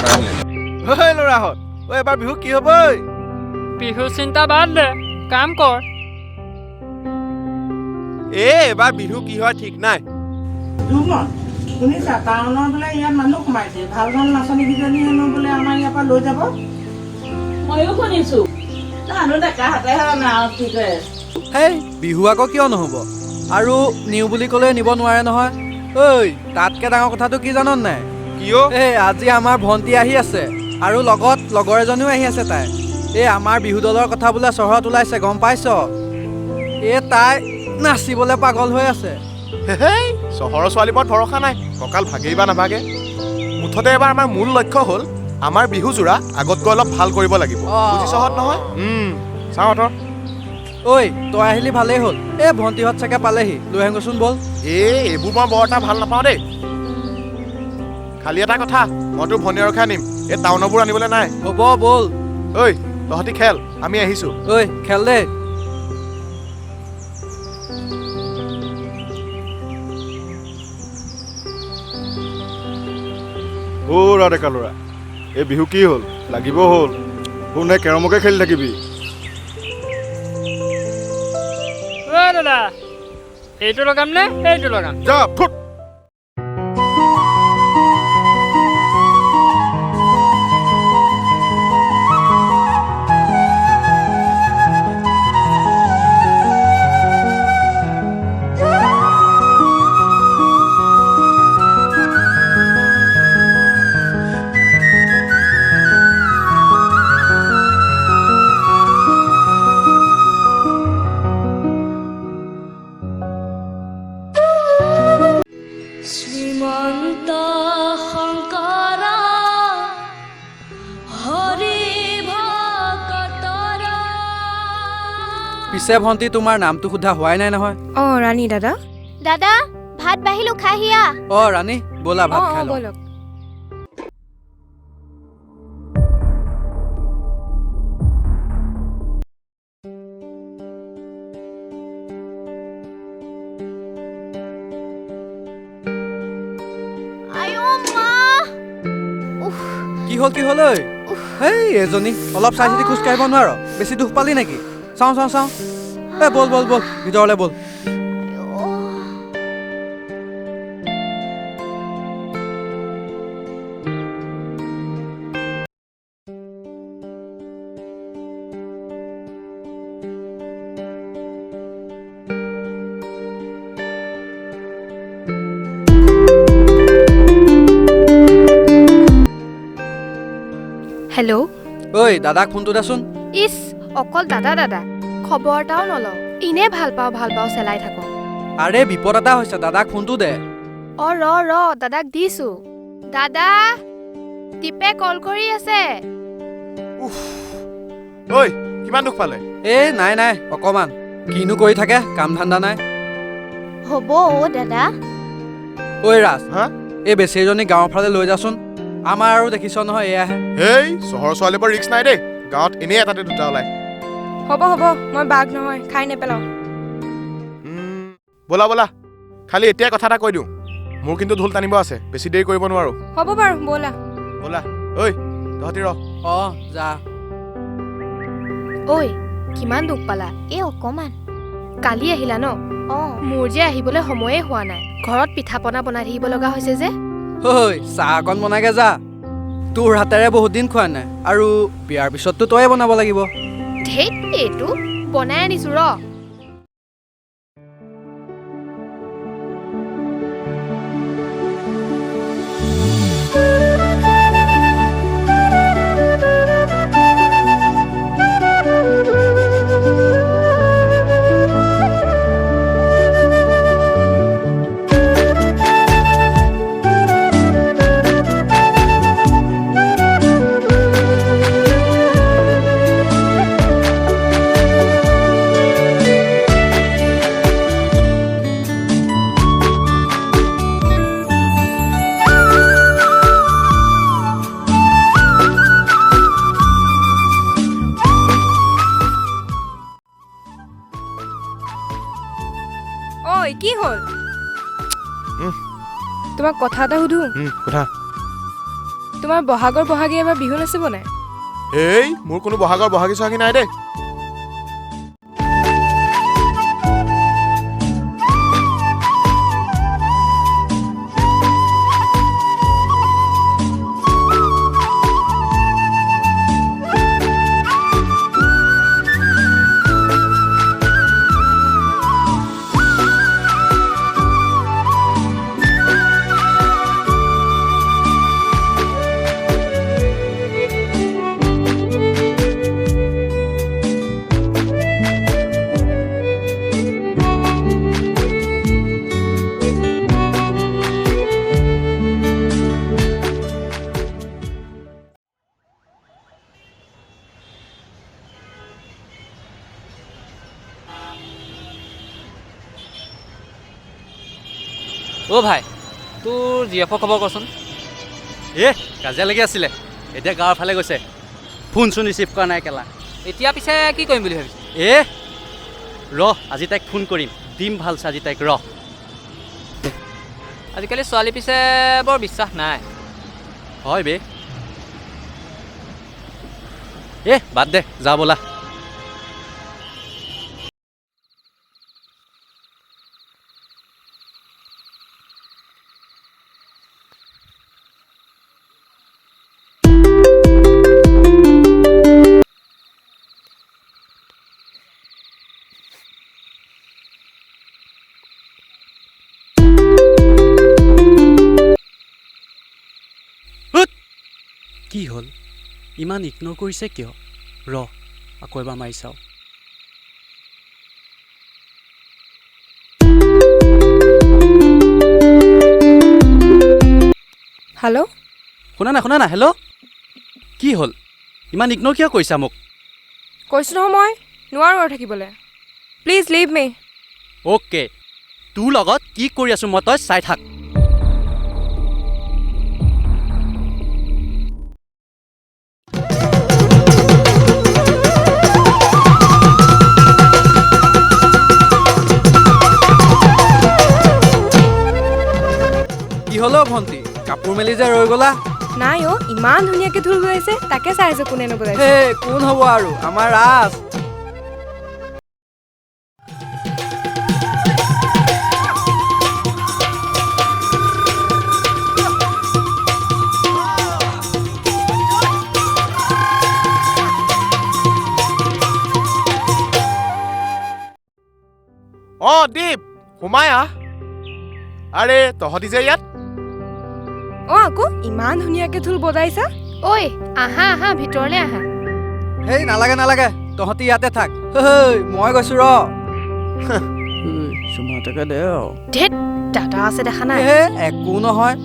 ঐ ল'ৰাহঁত, ঐ এবাৰ বিহু কি হ'ব? বিহু চিন্তা বাদ দে, কাম কৰ। এবাৰ বিহু কি হয় ঠিক নাই। শুনিছা, টাউনৰ বোলে ইয়াত মানুহ সোমাইছে, ভাল ভাল নাচনীকেইজনী হেনো বোলে আমাৰ ইয়াৰ পৰা লৈ যাব। ময়ো শুনিছো, জানো ডেকা হাতে কি কয়। হেই বিহু আকৌ কিয় নহ'ব? আৰু নিওঁ বুলি ক'লে নিব নোৱাৰে নহয়। ঐ তাতকৈ ডাঙৰ কথাটো কি জান নাই? কিয়? আজি আমাৰ ভণ্টি আহি আছে আৰু লগত লগৰ এজনীও আহি আছে তাই। আমাৰ বিহু দলৰ কথা বোলে চহৰত ওলাইছে, গম পাইছ? তাই নাচিবলৈ পাগল হৈ আছে। চহৰৰ ছোৱালীৰ ওপৰত ভৰসা নাই, কঁকাল ভাগেই বা নাভাগে। মুঠতে এবাৰ আমাৰ মূল লক্ষ্য হ'ল আমাৰ বিহুযোৰা আগতকৈ অলপ ভাল কৰিব লাগিব। বুজিছহঁত নহয়? চাওঁ অথৰ। ঐ তই আহিলি ভালেই হ'ল। ভণ্টিহঁত চাগে পালেহি, লৈ আহোঁগৈচোন ব'ল। এইবোৰ মই বৰ এটা ভাল নাপাওঁ দেই। খালি এটা কথা, মই তোৰ ভনীৰ ৰখাই আনিম, এই টাউনৰবোৰ আনিবলৈ নাই। হ'ব ব'ল। ঐ তহঁতি খেল, আমি আহিছোঁ। ঐ খেল দেই। ডেকা ল'ৰা, এই বিহু কি হ'ল? লাগিব হ'ল। শুনে কেৰমকে খেলি থাকিবি। দাদা, এইটো লগাম নে এইটো লগাম? যা ফুট। পিছে ভণ্টি তোমাৰ নামটো সোধা হোৱাই নাই নহয়। ৰাণী দাদা। দাদা ভাত বাঢ়িলো, খাই হিয়া। ৰাণী ব'লা ভাত খাই লওঁ। ব'লক। কি হ'ল ঐ? এজনী অলপ চাই চিতি খোজ কাঢ়িব নোৱাৰ? বেছি দুখ পালি নেকি? চাওঁ ব'ল ভিতৰলৈ ব'ল। হেল্ল'। ঐ দাদাক ফোনটো দেচোন। ইছ অকল দাদা খবৰ এটাও নলওঁ। ইনে ভাল পাওঁ চেলাই থাকো। আৰে বিপদ এটা হৈছে, দাদাক ফোনটো দে। ৰ দাদাক দিছো। দাদা টিপে কল কৰি আছে। ঐ কিমান দুখ পালে? নাই অকমান। কিনো কৰি থাকে, কাম ধান্দা নাই। হ'ব দাদা। ঐ ৰাজ, এই বেচেৰীজনী গাঁৱৰ ফালে লৈ যাচোন। আমাৰ আৰু দেখিছ নহয় এয়াহে। চহৰৰ ছোৱালীৰ পৰা ৰিক্স নাই দেই, গাঁৱত এনেই এটাতে দুটা ওলাই। হ'ব মই বাঘ নহয়, খাই নেপেলাও। ব'লা খালি এতিয়াই কথা এটা কৈ দিওঁ, মোৰ কিন্তু ঢোল টানিব আছে, বেছি দেৰি কৰিব নোৱাৰো। হ'ব বাৰু ব'লা। ঐ তহঁতি ৰহ। যা। ঐ কিমান দুখ পালা? অকমান। কালি আহিলা ন? মোৰ যে আহিবলৈ সময়ে হোৱা নাই। ঘৰত পিঠা পনা বনাই থাকিব লগা হৈছে যে। চাহ অকণ বনাগে যা। তোৰ হাতেৰে বহুত দিন খোৱা নাই, আৰু বিয়াৰ পিছততো তয়ে বনাব লাগিব। ধেইত, এইটো বনাই আনিছো ৰ। কি হ'ল? তোমাক কথা এটা সুধো। কথা। তোমাৰ বহাগৰ বহাগী এবাৰ বিহু নাচিব নাই? এই মোৰ কোনো বহাগৰ বহাগী চহাগী নাই দেই। অ' ভাই, তোৰ জিএফৰ খবৰ কচোন। কাজিয়া লাগি আছিলে, এতিয়া গাঁৱৰ ফালে গৈছে। ফোন চোন ৰিচিভ কৰা নাই কেলা। এতিয়া পিছে কি কৰিম বুলি ভাবিছ? আজি তাইক ফোন কৰিম, দিম ভাল চা আজি তাইক আজিকালি ছোৱালী পিছে বৰ বিশ্বাস নাই। হয় বে। বাদ দে, যা ব'লা। কি হ'ল? ইমান ইগন'ৰ কৰিছে কিয়? আকৌ এবাৰ মাৰি চাওঁ। হেল্ল'? শুনা না, হেল্ল'? কি হ'ল? ইমান ইগন'ৰ কিয় কৰিছা মোক? কৈছোঁ নহয় মই নোৱাৰোঁ আৰু থাকিবলৈ। Please live me. অ'কে, তোৰ লগত কি কৰি আছোঁ মই তই চাই থাক। কি হ'লো ভণ্টি, কাপোৰ মেলি যে ৰৈ গ'লা? নাই ইমান ধুনীয়াকৈ ঢোল বজাইছে, তাকে চাই আছোঁ কোনে নবজাইছে। কোন হ'ব আৰু আমাৰ ৰাজ। দীপ সোমাই আহ। আৰে তহঁতি যে ইয়াত। আকৌ ইমান ধুনীয়াকৈ ঢোল বজাইছা। ঐ আহা ভিতৰলৈ আহা। নালাগে, তহঁতি ইয়াতে থাক। মই গৈছো চুমা এটাকে দে। ধেৎ দাদা আছে দেখা নাই। একো নহয়।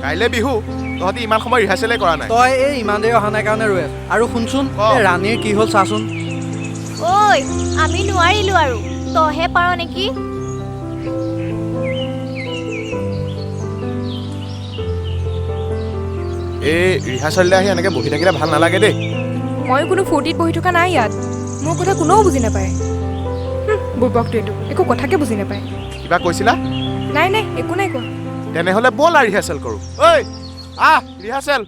কাইলৈ বিহু, তহঁতি ইমান সময় ৰিহাৰ্চেলে কৰা নাই। তই ইমান দেৰি অহা নাই কাৰণে ৰৈ আছ। আৰু শুনচোন, ৰাণীৰ কি হ'ল চাচোন। ঐ আমি নোৱাৰিলো আৰু, তইহে পাৰ নেকি? এই ৰিহাৰ্চেললৈ আহি এনেকৈ বহি থাকিলে ভাল নালাগে দেই। ময়ো কোনো ফূৰ্তিত বহি থকা নাই ইয়াত। মোৰ কথা কোনেও বুজি নাপায়। বুৰ্বকটো এইটো একো কথাকে বুজি নাপায়। কিবা কৈছিলা? নাই একো নাই কোৱা। তেনেহ'লে ব'ল আৰু ৰিহাৰ্চেল কৰোঁ। ৰিহাৰ্চেল।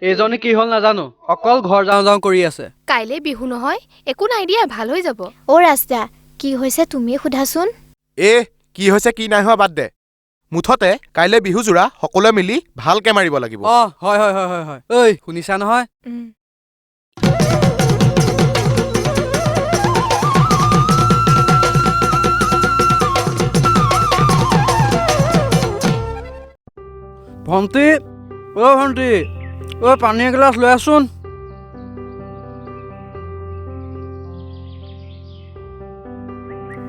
এইজনী কি হ'ল নাজানো, অকল ঘৰ যাওঁ যাওঁ কৰি আছে। কাইলৈ বিহু নহয়, একো নাই দিয়া, ভাল হৈ যাব। অ' ৰাস্তা, কি হৈছে তুমিয়ে সোধাচোন। কি হৈছে কি নাই হোৱা বাদ দে। মুঠতে কাইলৈ বিহুযোৰা সকলোৱে মিলি ভালকে মাৰিব লাগিব। হয় হয় হয় হয় হয়। ঐ শুনিছা নহয়? ভণ্টি, অ' ভণ্টি, অ' পানী এগিলাচ লৈ আছোন।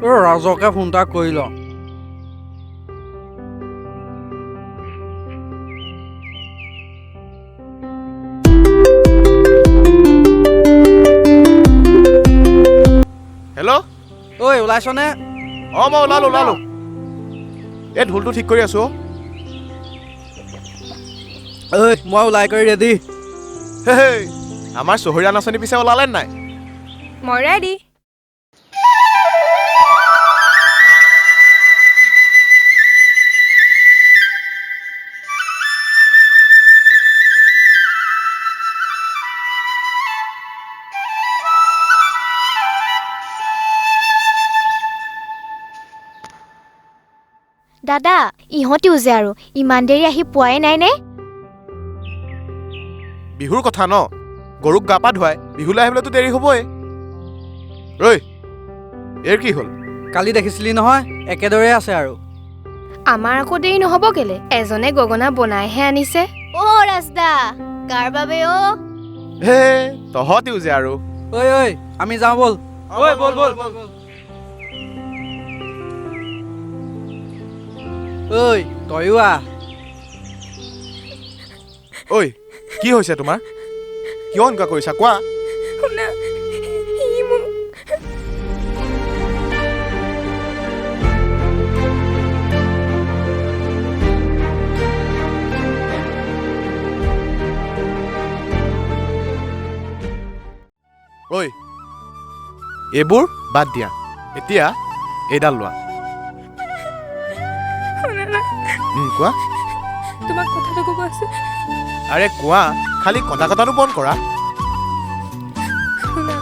অ' ৰাজকে ফোন এটা কৰি ল। হেল্ল', ঐ ওলাইছনে? মই ওলালো। এই ঢোলটো ঠিক কৰি আছো। ঐ মই ওলাই কৰি ৰেডি। হে আমাৰ চহৰীয়া নাচনী পিছে ওলালে নাই? মই ৰেডি। দাদা, ইহঁতিও যে আৰু ইমান দেৰি আহি পোৱাই নাই নে? বিহুৰ কথা ন, গৰুক গা পা ধুৱাই বিহুলৈ আহিবলৈতো দেৰি হ'বই। ৰৈ, এৰ কি হ'ল? কালি দেখিছিলি নহয়, একেদৰে আছে আৰু। আমাৰ আকৌ দেৰি নহ'ব কেলে? এজনে গগনা বনাইহে আনিছে। অ' ৰাস্তা, কাৰ বাবে অ'? হে তহঁতিও যে আৰু। ঐ আমি যাওঁ ব'ল। ব'ল। ঐ তয়ো আহ। ঐ কি হৈছে তোমাৰ? কিয় এনেকুৱা কৰিছা কোৱা? শুনা, সি মোক ঐ এইবোৰ বাদ দিয়া, এতিয়া এইডাল লোৱা। কোৱা। তোমাক কথাটো ক'ব আছে। আৰে কোৱা, খালি কটা কটাটো বন্ধ কৰা। শুনা,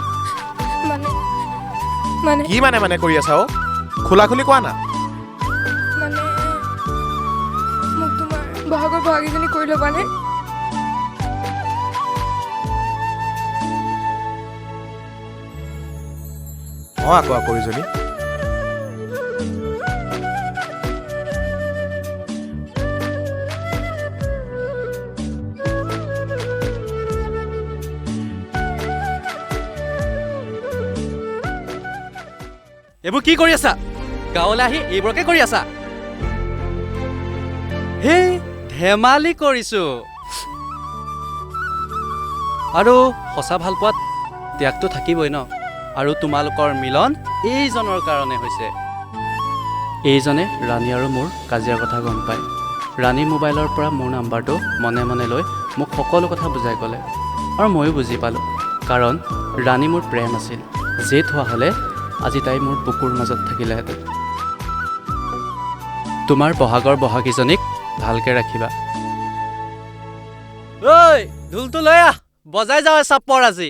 মানে কি মানে কৰি আছা অ? খোলা খুলি কোৱা না। মানে মোক তোমাৰ বহাগৰ বহাগীজনী কৰি ল'বানে? আকৌ কৰিজনী। এইবোৰ কি কৰি আছা? গাঁৱলৈ আহি এইবোৰকে কৰি আছা? হেই ধেমালি কৰিছো। আৰু সঁচা ভাল পোৱাত ত্যাগটো থাকিবই ন। আৰু তোমালোকৰ মিলন এইজনৰ কাৰণে হৈছে। এইজনে ৰাণী আৰু মোৰ কাজিয়াৰ কথা গম পায়। ৰাণী মোবাইলৰ পৰা মোৰ নাম্বাৰটো মনে মনে লৈ মোক সকলো কথা বুজাই ক'লে। আৰু ময়ো বুজি পালোঁ, কাৰণ ৰাণী মোৰ প্ৰেম আছিল। জেদ হোৱা হ'লে আজি তাই মোৰ বুকুৰ মাজত থাকিলেহেঁতেন। তোমাৰ বহাগৰ বহাগীজনীক ভালকে ৰাখিবা। ঐ ঢোলটো লৈ আহ, বজাই যাওঁ চাপৰ আজি।